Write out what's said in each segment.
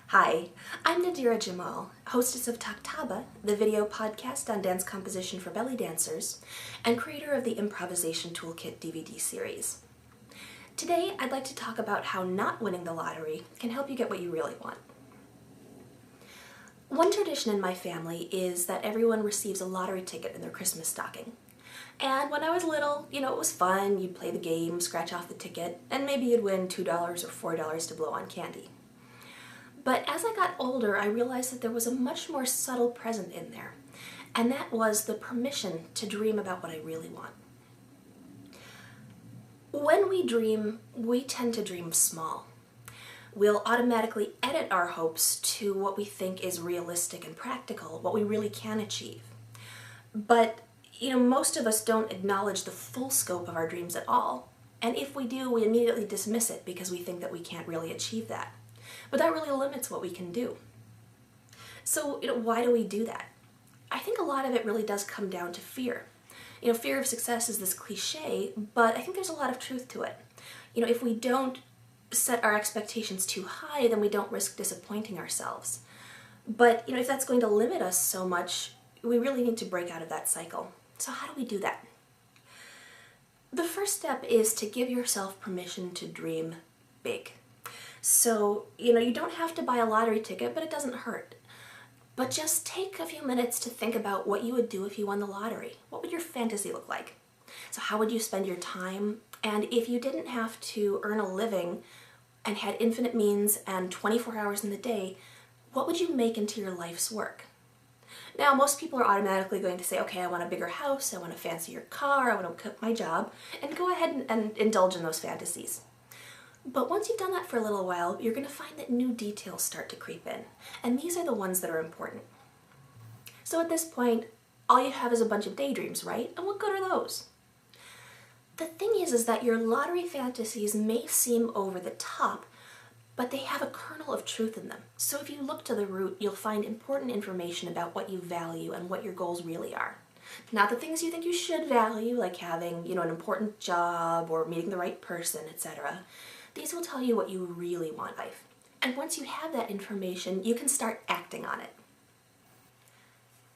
Hi, I'm Nadira Jamal, hostess of Taktaba, the video podcast on dance composition for belly dancers, and creator of the Improvisation Toolkit DVD series. Today, I'd like to talk about how not winning the lottery can help you get what you really want. One tradition in my family is that everyone receives a lottery ticket in their Christmas stocking. And when I was little, it was fun. You'd play the game, scratch off the ticket, and maybe you'd win $2 or $4 to blow on candy. But as I got older, I realized that there was a much more subtle present in there, and that was the permission to dream about what I really want. When we dream, we tend to dream small. We'll automatically edit our hopes to what we think is realistic and practical, what we really can achieve. But, most of us don't acknowledge the full scope of our dreams at all, and if we do, we immediately dismiss it because we think that we can't really achieve that. But that really limits what we can do. So, why do we do that? I think a lot of it really does come down to fear. Fear of success is this cliche, but I think there's a lot of truth to it. If we don't set our expectations too high, then we don't risk disappointing ourselves. But, if that's going to limit us so much, we really need to break out of that cycle. So how do we do that? The first step is to give yourself permission to dream big. So, you don't have to buy a lottery ticket, but it doesn't hurt. But just take a few minutes to think about what you would do if you won the lottery. What would your fantasy look like? So how would you spend your time? And if you didn't have to earn a living and had infinite means and 24 hours in the day, what would you make into your life's work? Now, most people are automatically going to say, okay, I want a bigger house, I want a fancier car, I want to quit my job, and go ahead and indulge in those fantasies. But once you've done that for a little while, you're going to find that new details start to creep in. And these are the ones that are important. So at this point, all you have is a bunch of daydreams, right? And what good are those? The thing is that your lottery fantasies may seem over the top, but they have a kernel of truth in them. So if you look to the root, you'll find important information about what you value and what your goals really are. Not the things you think you should value, like having, an important job or meeting the right person, etc. These will tell you what you really want in life. And once you have that information, you can start acting on it.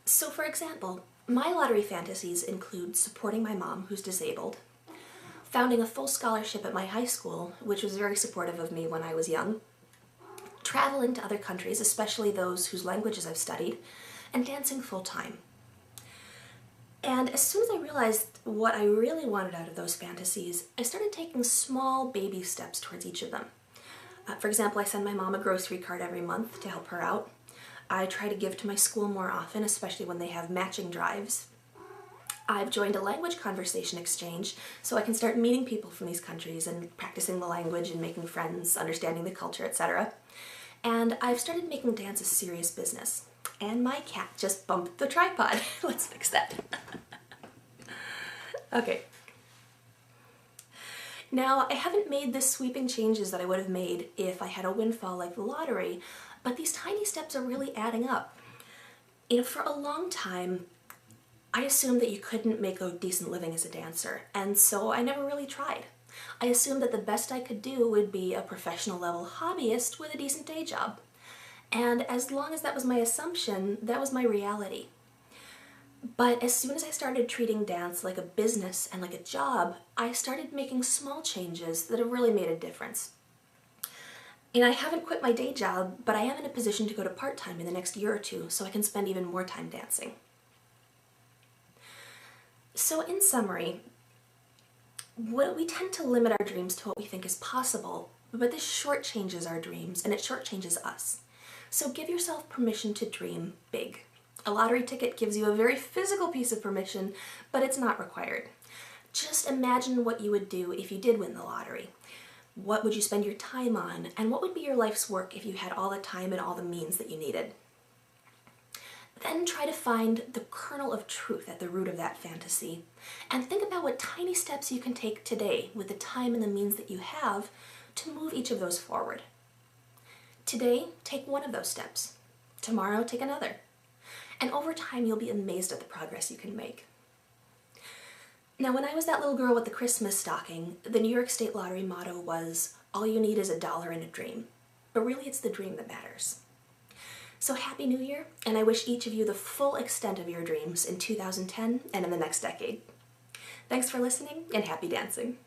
So for example, my lottery fantasies include supporting my mom, who's disabled, founding a full scholarship at my high school, which was very supportive of me when I was young, traveling to other countries, especially those whose languages I've studied, and dancing full-time. And as soon as I realized what I really wanted out of those fantasies, I started taking small baby steps towards each of them. For example, I send my mom a grocery card every month to help her out. I try to give to my school more often, especially when they have matching drives. I've joined a language conversation exchange so I can start meeting people from these countries and practicing the language and making friends, understanding the culture, etc. And I've started making dance a serious business. And my cat just bumped the tripod. Let's fix that. Okay. Now, I haven't made the sweeping changes that I would have made if I had a windfall like the lottery, but these tiny steps are really adding up. For a long time, I assumed that you couldn't make a decent living as a dancer, and so I never really tried. I assumed that the best I could do would be a professional level hobbyist with a decent day job. And as long as that was my assumption, that was my reality. But as soon as I started treating dance like a business and like a job, I started making small changes that have really made a difference. I haven't quit my day job, but I am in a position to go to part-time in the next year or two, so I can spend even more time dancing. So in summary, we tend to limit our dreams to what we think is possible, but this shortchanges our dreams and it shortchanges us. So give yourself permission to dream big. A lottery ticket gives you a very physical piece of permission, but it's not required. Just imagine what you would do if you did win the lottery. What would you spend your time on, and what would be your life's work if you had all the time and all the means that you needed? Then try to find the kernel of truth at the root of that fantasy, and think about what tiny steps you can take today with the time and the means that you have to move each of those forward. Today, take one of those steps. Tomorrow, take another. And over time, you'll be amazed at the progress you can make. Now, when I was that little girl with the Christmas stocking, the New York State Lottery motto was, "All you need is $1 and a dream." but really it's the dream that matters. So Happy New Year, and I wish each of you the full extent of your dreams in 2010 and in the next decade. Thanks for listening, and happy dancing.